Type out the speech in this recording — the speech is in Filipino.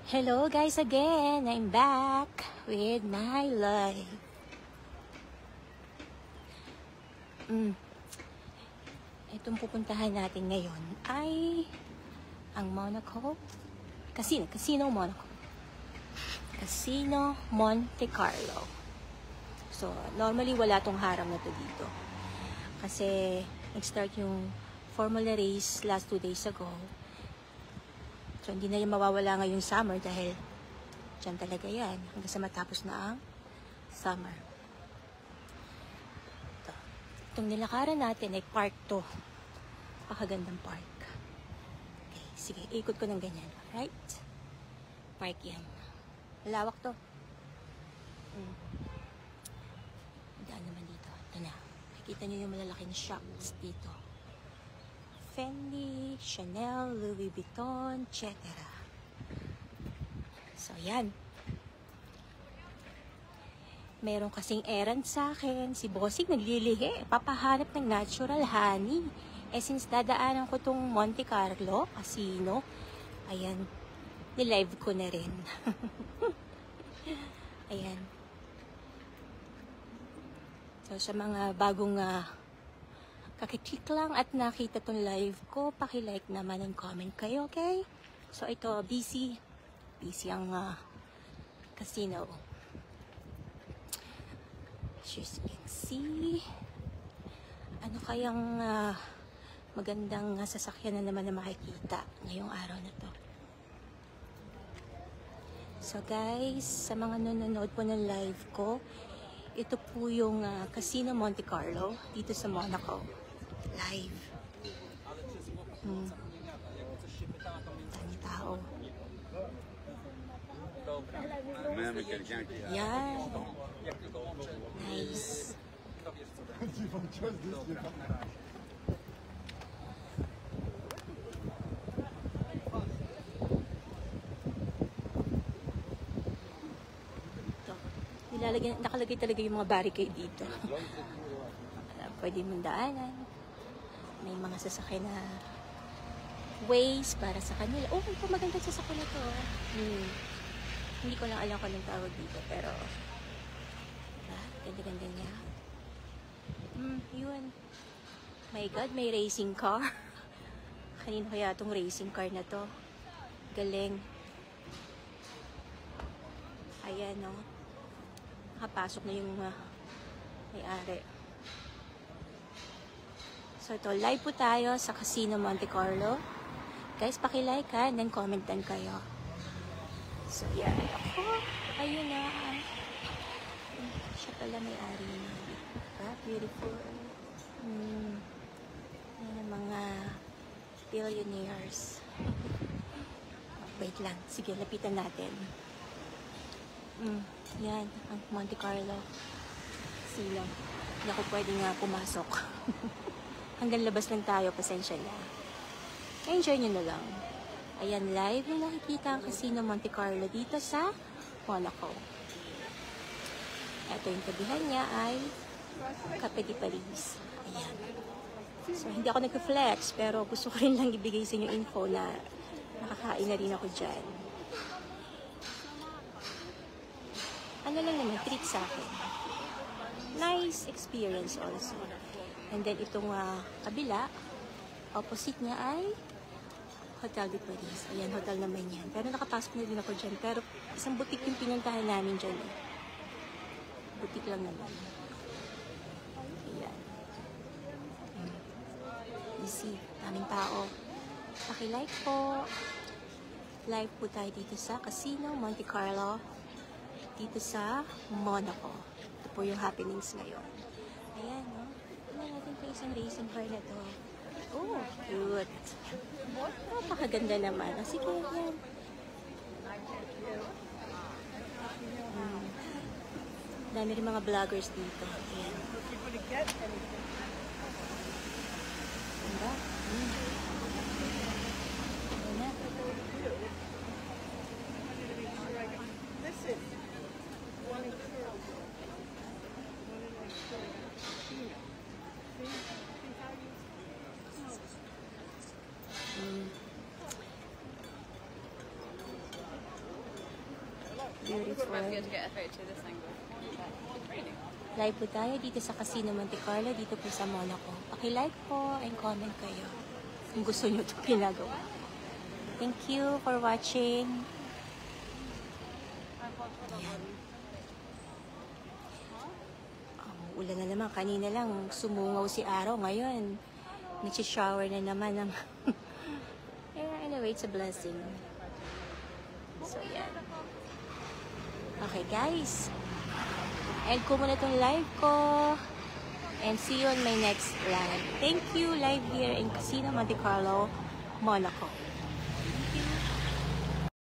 Hello guys again! I'm back with my life. Itong pupuntahan natin ngayon ay ang Monaco Casino Monaco. Casino Monte Carlo. So, normally wala tong harang na to dito. Kasi nag-start yung Formula race last 2 days ago. So, hindi na yung mawawala ngayong summer dahil dyan talaga yan. Hanggang sa matapos na ang summer. Itong nilakaran natin ay park to. Pakagandang park. Okay, sige, ikot ko ng ganyan. Right? Park yan. Malawak to. Daan naman dito. Ito na. Nakikita nyo yung malalaking shops dito. Fendi, Chanel, Louis Vuitton, etc. So, yan. Meron kasing errand sa akin. Si Bossing naglilihi. Papahanap ng natural honey. Since dadaanan ko tong Monte Carlo Casino, ayan, nilive ko na rin. Ayan. So, sa mga bagong kakiklik lang at nakita tong live ko, paki-like naman and comment kayo, okay? So, ito, busy ang casino. As you can see, ano kayang magandang sasakyan na naman na makikita ngayong araw na to. So, guys, sa mga nanonood po ng live ko, ito po yung Casino Monte Carlo dito sa Monaco. Live. Dami tao. Yan. Nice. Nakalagay talaga yung mga barricade dito. Pwede mong daanan. May mga sasakyan na ways para sa kanila. Oh, ito maganda sasakyan na to. Hindi ko lang alam kung anong tawag dito. Pero, ganda-ganda niya. Yun. My God, may racing car. Kanino kaya itong racing car na to? Galing. Ayan, no? Nakapasok na yung may-ari. So, ito, live po tayo sa Casino Monte Carlo. Guys, paki-like ha, and then comment din kayo. So, yan. Ako, ayun na. Siya pala may-ari na. Diba? Beautiful. Yan ang mga billionaires. Wait lang. Sige, lapitan natin. Yan, ang Monte Carlo. Casino. Hindi ako pwede nga pumasok. Hanggang labas lang tayo, pasensya na. Enjoy nyo na lang. Ayan, live yung nakikita ang Casino Monte Carlo dito sa Monaco. Ito yung tabihan niya ay Cafe di Paris. Ayan. So, hindi ako nag-flex, pero gusto ko rin lang ibigay sa inyo info na nakakain na rin ako dyan. Ano lang naman, treat sa akin. Nice experience also. And then, itong kabila, opposite niya ay Hotel de Paris. Ayan, hotel naman yan. Pero nakapasok na din ako dyan. Pero isang butik yung pinuntahan namin dyan eh. Butik lang naman. Ayan. Easy. Daming tao. Paki-like po. Live po tayo dito sa Casino Monte Carlo. Dito sa Monaco. Ito po yung happenings ngayon. Ayan, no? Tignan natin po isang racing car na to. Oh, cute. Napakaganda naman. Sige, yan. Dami rin mga vloggers dito. Ayan. Ganda. Ayan na. Beautiful. to get a photo this angle. It's raining. Live po tayo dito sa Casino Monte Carlo, dito po sa Monaco. Paki-like po and comment kayo kung gusto nyo ito pinagawa. Thank you for watching. Ayan. Ulan na naman. Kanina lang sumungaw si araw. Ngayon, nag-shower na naman ng anyway, it's a blessing. So, yan. Okay, guys. End ko muna itong live ko. And see you on my next live. Thank you. Live here in Casino Monte Carlo, Monaco.